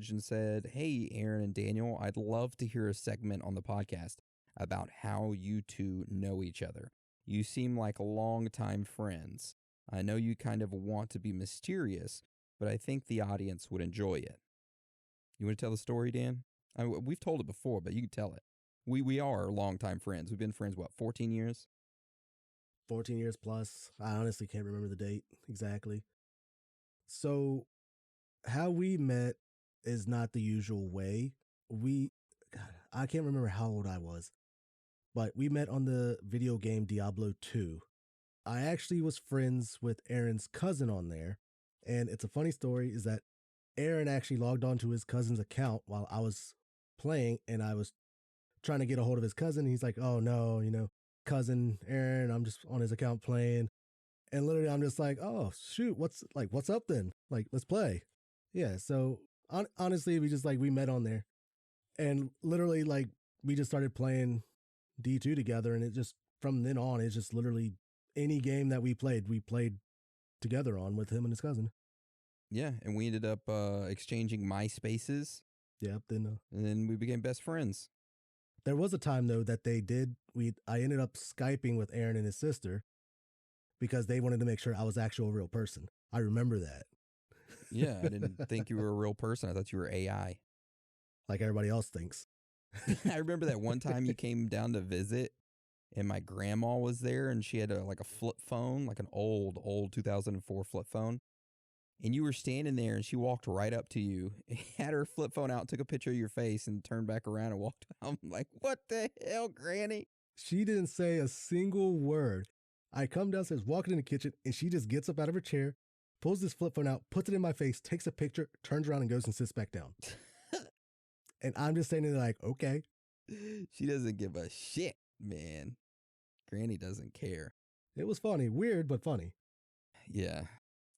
messaged and said, "Hey, Aaron and Daniel, I'd love to hear a segment on the podcast about how you two know each other. You seem like longtime friends. I know you kind of want to be mysterious, but I think the audience would enjoy it." You want to tell the story, Dan? We've told it before, but you can tell it. We are longtime friends. We've been friends, 14 years? 14 years plus. I honestly can't remember the date exactly. So, how we met is not the usual way. I can't remember how old I was, but we met on the video game Diablo 2. I actually was friends with Aaron's cousin on there, and it's a funny story is that Aaron actually logged on to his cousin's account while I was playing, and I was trying to get a hold of his cousin. He's like, "Oh no, cousin Aaron, I'm just on his account playing." And literally I'm just like, "Oh shoot, what's up then? Like, let's play." Yeah, so honestly, we met on there. And literally we just started playing D2 together, and it just from then on it's just literally any game that we played together on with him and his cousin. Yeah, and we ended up exchanging MySpaces. Yep, and then we became best friends. There was a time though that I ended up Skyping with Aaron and his sister because they wanted to make sure I was actual real person. I remember that. Yeah, I didn't think you were a real person. I thought you were AI. Like everybody else thinks. I remember that one time you came down to visit and my grandma was there and she had a flip phone, like an old 2004 flip phone. And you were standing there and she walked right up to you, had her flip phone out, took a picture of your face and turned back around and walked out. I'm like, "What the hell, Granny?" She didn't say a single word. I come downstairs, walking in the kitchen, and she just gets up out of her chair, pulls this flip phone out, puts it in my face, takes a picture, turns around and goes and sits back down. And I'm just standing there like, okay. She doesn't give a shit, man. Granny doesn't care. It was funny. Weird, but funny. Yeah.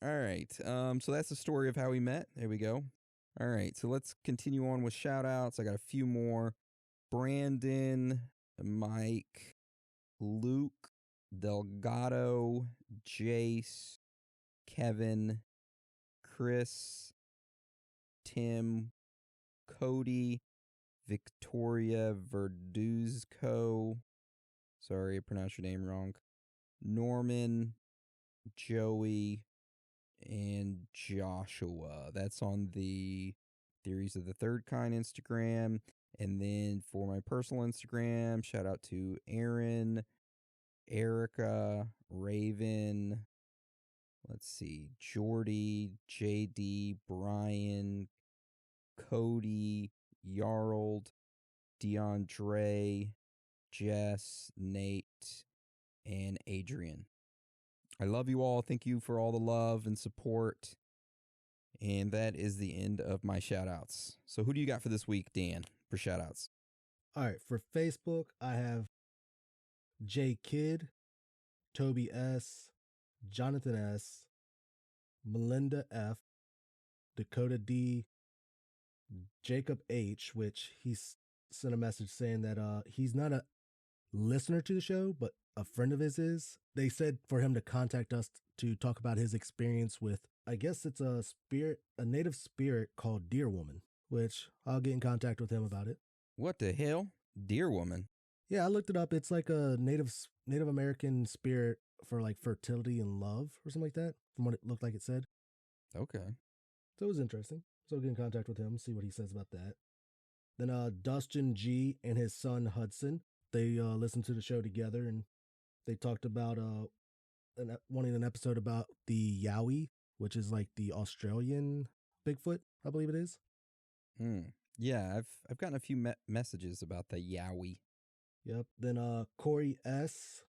All right. So that's the story of how we met. There we go. All right. So let's continue on with shout outs. I got a few more. Brandon, Mike, Luke, Delgado, Jace, Kevin, Chris, Tim, Cody, Victoria Verduzco. Sorry, I pronounced your name wrong. Norman, Joey, and Joshua. That's on the Theories of the Third Kind Instagram. And then for my personal Instagram, shout out to Aaron, Erica, Raven, let's see, Jordy, JD, Brian, Cody, Yarld, DeAndre, Jess, Nate, and Adrian. I love you all. Thank you for all the love and support. And that is the end of my shout outs. So who do you got for this week, Dan, for shout outs? All right. For Facebook, I have J Kid, Toby S, Jonathan S, Melinda F, Dakota D, Jacob H, which he's sent a message saying that he's not a listener to the show, but a friend of his is. They said for him to contact us to talk about his experience with, I guess it's a native spirit called Deer Woman, which I'll get in contact with him about it. What the hell? Deer Woman? Yeah, I looked it up. It's like a Native American spirit for like fertility and love or something like that, from what it looked like it said. Okay. So it was interesting. So I'll get in contact with him, see what he says about that. Then Dustin G and his son Hudson, they listened to the show together and they talked about wanting an episode about the Yowie, which is like the Australian Bigfoot, I believe it is. Yeah, I've gotten a few messages about the Yowie. Yep. Then Corey S.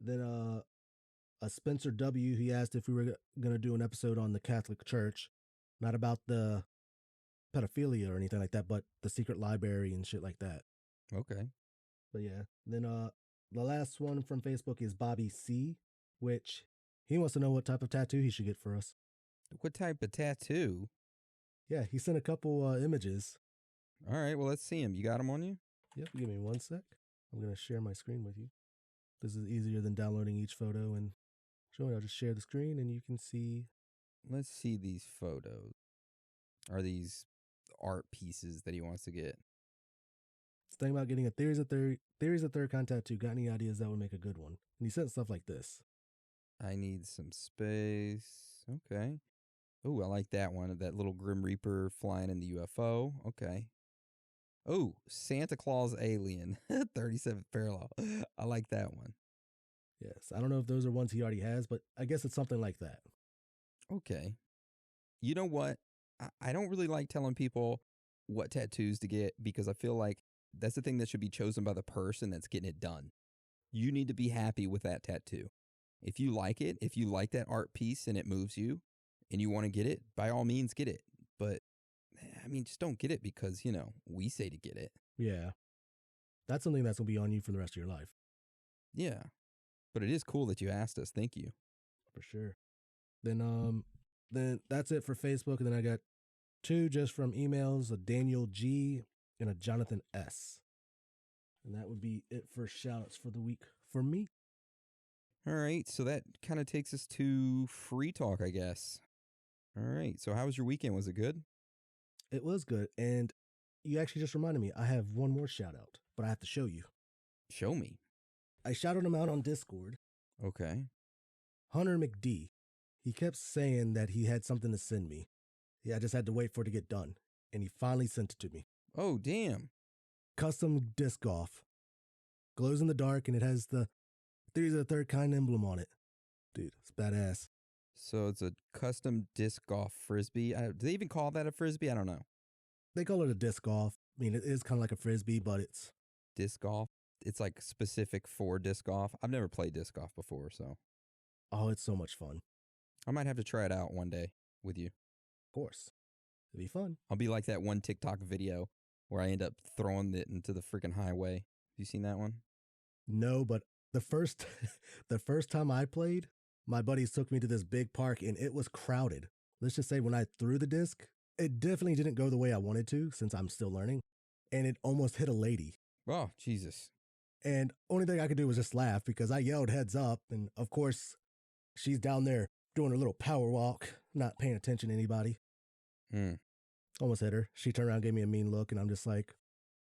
Then a Spencer W. He asked if we were gonna do an episode on the Catholic Church, not about the pedophilia or anything like that, but the secret library and shit like that. Okay. But yeah. Then the last one from Facebook is Bobby C, which he wants to know what type of tattoo he should get for us. What type of tattoo? Yeah, he sent a couple images. All right, well, let's see him. You got him on you? Yep, give me 1 sec. I'm going to share my screen with you. This is easier than downloading each photo and showing. I'll just share the screen and you can see. Let's see these photos. Are these art pieces that he wants to get. Thinking about getting a Theories of Third Kind tattoo. Got any ideas that would make a good one? And he sent stuff like this. I need some space. Okay. Oh, I like that one. That little Grim Reaper flying in the UFO. Okay. Oh, Santa Claus alien. 37th parallel. I like that one. Yes. I don't know if those are ones he already has, but I guess it's something like that. Okay. You know what? I don't really like telling people what tattoos to get because I feel like that's the thing that should be chosen by the person that's getting it done. You need to be happy with that tattoo. If you like it, if you like that art piece and it moves you and you want to get it, by all means get it. But I mean, just don't get it because, we say to get it. Yeah. That's something that's going to be on you for the rest of your life. Yeah. But it is cool that you asked us. Thank you. For sure. Then that's it for Facebook. And then I got 2 just from emails, a Daniel G and a Jonathan S. And that would be it for shoutouts for the week for me. All right. So that kind of takes us to free talk, I guess. All right. So how was your weekend? Was it good? It was good. And you actually just reminded me, I have one more shout out, but I have to show you. Show me. I shouted him out on Discord. Okay. Hunter McD. He kept saying that he had something to send me. Yeah, I just had to wait for it to get done. And he finally sent it to me. Oh, damn. Custom disc golf. Glows in the dark and it has the Theories of the Third Kind emblem on it. Dude, it's badass. So it's a custom disc golf frisbee. Do they even call that a frisbee? I don't know. They call it a disc golf. I mean, it is kind of like a frisbee, but it's disc golf. It's like specific for disc golf. I've never played disc golf before, so. Oh, it's so much fun. I might have to try it out one day with you. Of course. It'd be fun. I'll be like that one TikTok video where I end up throwing it into the freaking highway. Have you seen that one? No, but the first time I played, my buddies took me to this big park and it was crowded. Let's just say when I threw the disc, it definitely didn't go the way I wanted to since I'm still learning. And it almost hit a lady. Oh, Jesus. And only thing I could do was just laugh because I yelled heads up. And of course, she's down there doing her little power walk, not paying attention to anybody. Almost hit her. She turned around, gave me a mean look, and I'm just like,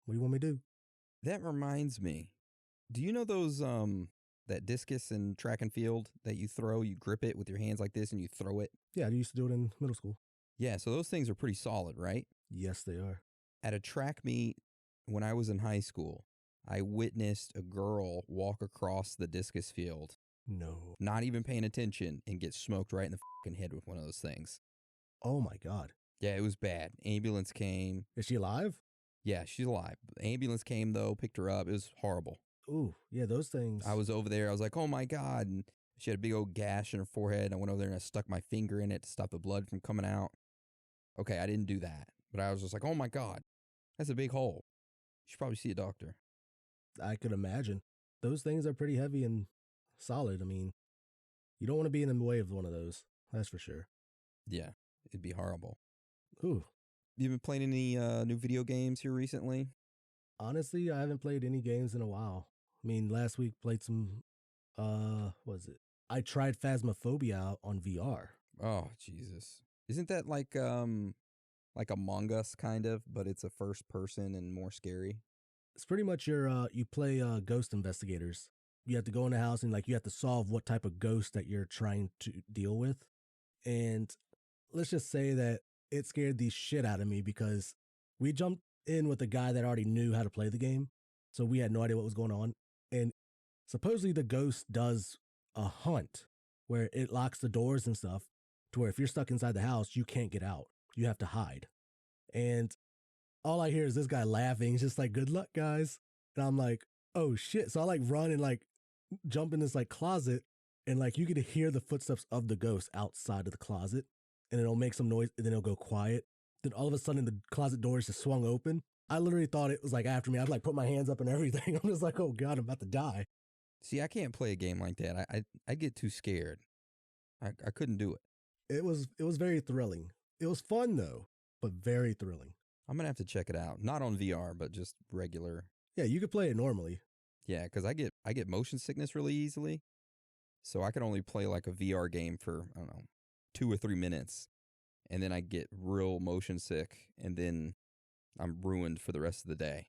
what do you want me to do? That reminds me. Do you know those, that discus in track and field that you throw? You grip it with your hands like this and you throw it? Yeah, I used to do it in middle school. Yeah, so those things are pretty solid, right? Yes, they are. At a track meet when I was in high school, I witnessed a girl walk across the discus field. No. Not even paying attention and get smoked right in the fucking head with one of those things. Oh my God. Yeah, it was bad. Ambulance came. Is she alive? Yeah, she's alive. Ambulance came though, picked her up. It was horrible. Ooh, yeah, those things. I was over there. I was like, oh my God. And she had a big old gash in her forehead. And I went over there and I stuck my finger in it to stop the blood from coming out. Okay, I didn't do that. But I was just like, oh my God, that's a big hole. You should probably see a doctor. I could imagine. Those things are pretty heavy and solid. I mean, you don't want to be in the way of one of those. That's for sure. Yeah, it'd be horrible. Ooh. You been playing any new video games here recently? Honestly, I haven't played any games in a while. I mean, last week played some, what was it? I tried Phasmophobia out on VR. Oh, Jesus. Isn't that like Among Us kind of, but it's a first person and more scary? It's pretty much you play ghost investigators. You have to go in the house and you have to solve what type of ghost that you're trying to deal with. And let's just say that it scared the shit out of me because we jumped in with a guy that already knew how to play the game. So we had no idea what was going on. And supposedly the ghost does a hunt where it locks the doors and stuff to where if you're stuck inside the house, you can't get out. You have to hide. And all I hear is this guy laughing. He's just like, good luck, guys. And I'm like, oh shit. So I run and jump in this closet and you could hear the footsteps of the ghost outside of the closet and it'll make some noise and then it'll go quiet. Then all of a sudden the closet doors just swung open. I literally thought it was after me. I'd put my hands up and everything. I'm just like, oh God, I'm about to die. See, I can't play a game like that. I get too scared. I couldn't do it. It was very thrilling. It was fun though, but very thrilling. I'm going to have to check it out. Not on VR, but just regular. Yeah, you could play it normally. Yeah, because I get motion sickness really easily. So I can only play a VR game for, I don't know, 2 or 3 minutes. and then I get real motion sick, and then I'm ruined for the rest of the day.